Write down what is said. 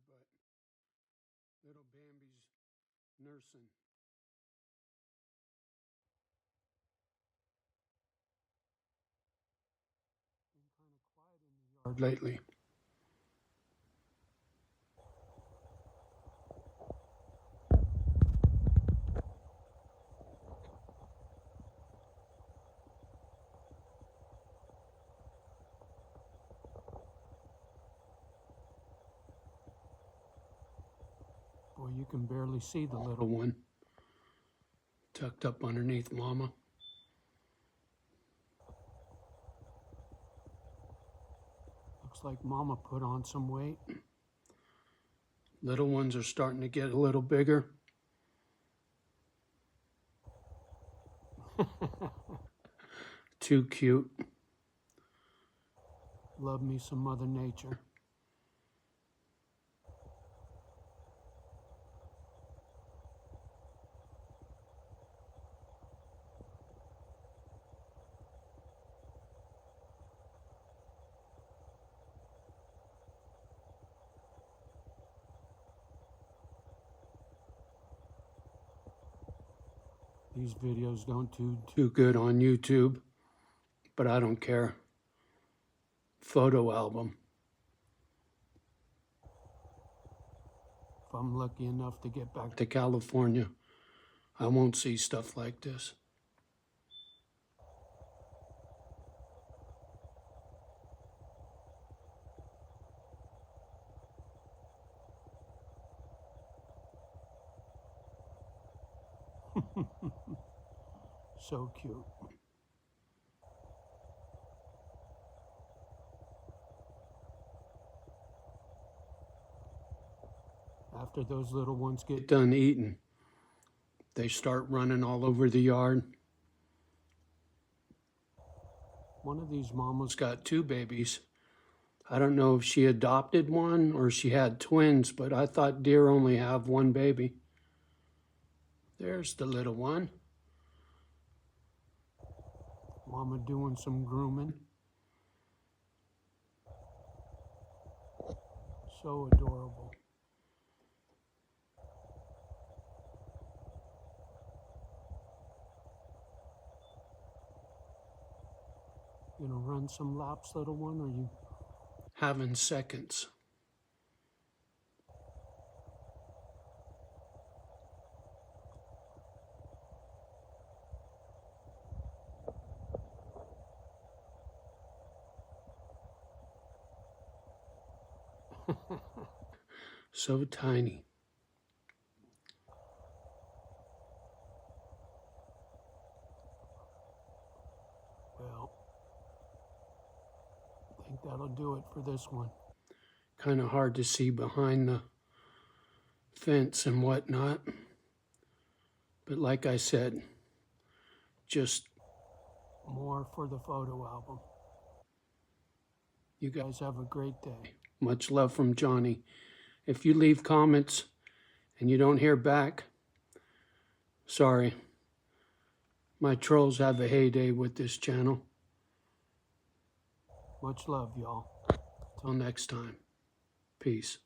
but little Bambi's nursing. Been kind of quiet in the yard lately. Boy, you can barely see the little one tucked up underneath Mama. Looks like Mama put on some weight. Little ones are starting to get a little bigger. Too cute. Love me some Mother Nature. These videos don't do too good on YouTube, but I don't care. Photo album. If I'm lucky enough to get back to California, I won't see stuff like this. So cute. After those little ones get done eating, they start running all over the yard. One of these mamas got 2 babies. I don't know if she adopted one or she had twins, but I thought deer only have 1 baby. There's the little one. Mama doing some grooming. So adorable. You gonna run some laps, little one, or you having seconds? So tiny. Well, I think that'll do it for this one. Kind of hard to see behind the fence and whatnot. But like I said, just more for the photo album. You guys have a great day. Much love from Johnny. If you leave comments and you don't hear back, sorry. My trolls have a heyday with this channel. Much love, y'all. Till next time. Peace.